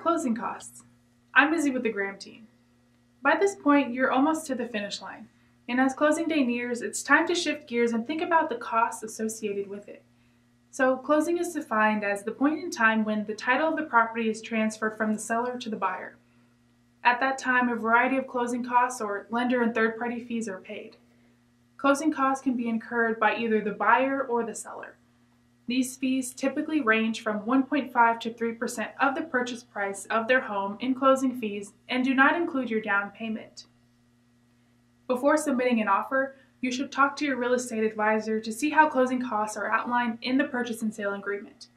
closing costs? I'm Izzy with the Graham team. By this point, you're almost to the finish line, and as closing day nears, it's time to shift gears and think about the costs associated with it. So, closing is defined as the point in time when the title of the property is transferred from the seller to the buyer. At that time, a variety of closing costs or lender and third-party fees are paid. Closing costs can be incurred by either the buyer or the seller. These fees typically range from 1.5 to 3% of the purchase price of their home in closing fees and do not include your down payment. Before submitting an offer, you should talk to your real estate advisor to see how closing costs are outlined in the purchase and sale agreement.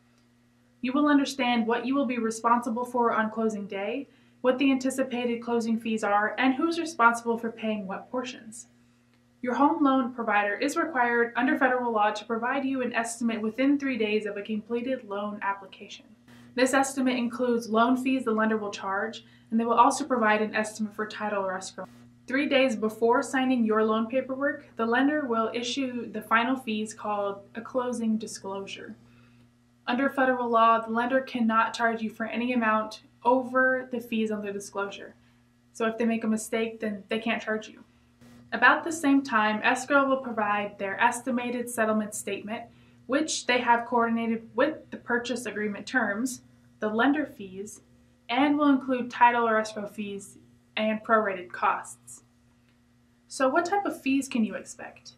You will understand what you will be responsible for on closing day, what the anticipated closing fees are, and who's responsible for paying what portions. Your home loan provider is required under federal law to provide you an estimate within 3 days of a completed loan application. This estimate includes loan fees the lender will charge, and they will also provide an estimate for title or escrow. 3 days before signing your loan paperwork, the lender will issue the final fees called a closing disclosure. Under federal law, the lender cannot charge you for any amount over the fees on the disclosure. So if they make a mistake, then they can't charge you. About the same time, escrow will provide their estimated settlement statement, which they have coordinated with the purchase agreement terms, the lender fees, and will include title or escrow fees and prorated costs. So what type of fees can you expect?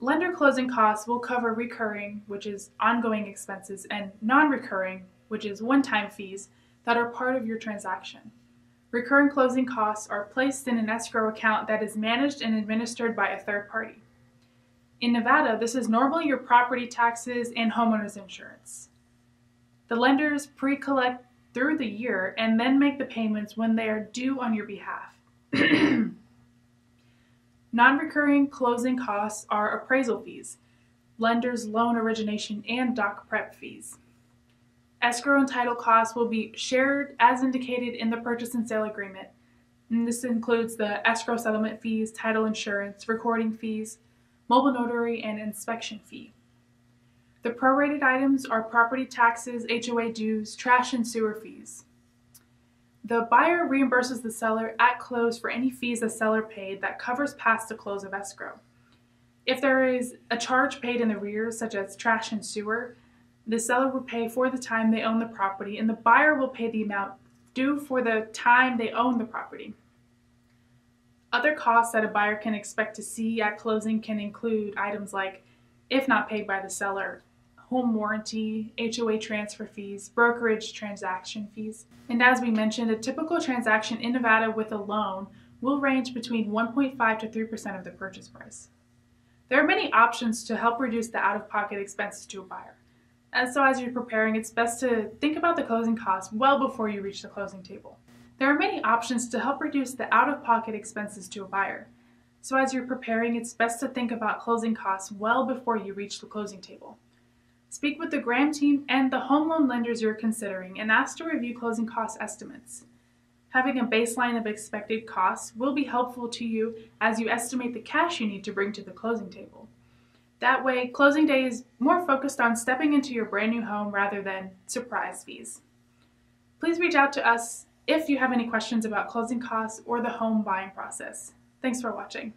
Lender closing costs will cover recurring, which is ongoing expenses, and non-recurring, which is one-time fees that are part of your transaction. Recurring closing costs are placed in an escrow account that is managed and administered by a third party. In Nevada, this is normally your property taxes and homeowners insurance. The lenders pre-collect through the year and then make the payments when they are due on your behalf. Non-recurring closing costs are appraisal fees, lenders' loan origination, and doc prep fees. Escrow and title costs will be shared as indicated in the purchase and sale agreement. And this includes the escrow settlement fees, title insurance, recording fees, mobile notary, and inspection fee. The prorated items are property taxes, HOA dues, trash, and sewer fees. The buyer reimburses the seller at close for any fees the seller paid that covers past the close of escrow. If there is a charge paid in the arrears, such as trash and sewer, the seller will pay for the time they own the property, and the buyer will pay the amount due for the time they own the property. Other costs that a buyer can expect to see at closing can include items like, if not paid by the seller, home warranty, HOA transfer fees, brokerage transaction fees. And as we mentioned, a typical transaction in Nevada with a loan will range between 1.5 to 3% of the purchase price. There are many options to help reduce the out-of-pocket expenses to a buyer. And so as you're preparing, it's best to think about the closing costs well before you reach the closing table. There are many options to help reduce the out-of-pocket expenses to a buyer. So as you're preparing, it's best to think about closing costs well before you reach the closing table. Speak with the Graham team and the home loan lenders you're considering and ask to review closing cost estimates. Having a baseline of expected costs will be helpful to you as you estimate the cash you need to bring to the closing table. That way, closing day is more focused on stepping into your brand new home rather than surprise fees. Please reach out to us if you have any questions about closing costs or the home buying process. Thanks for watching.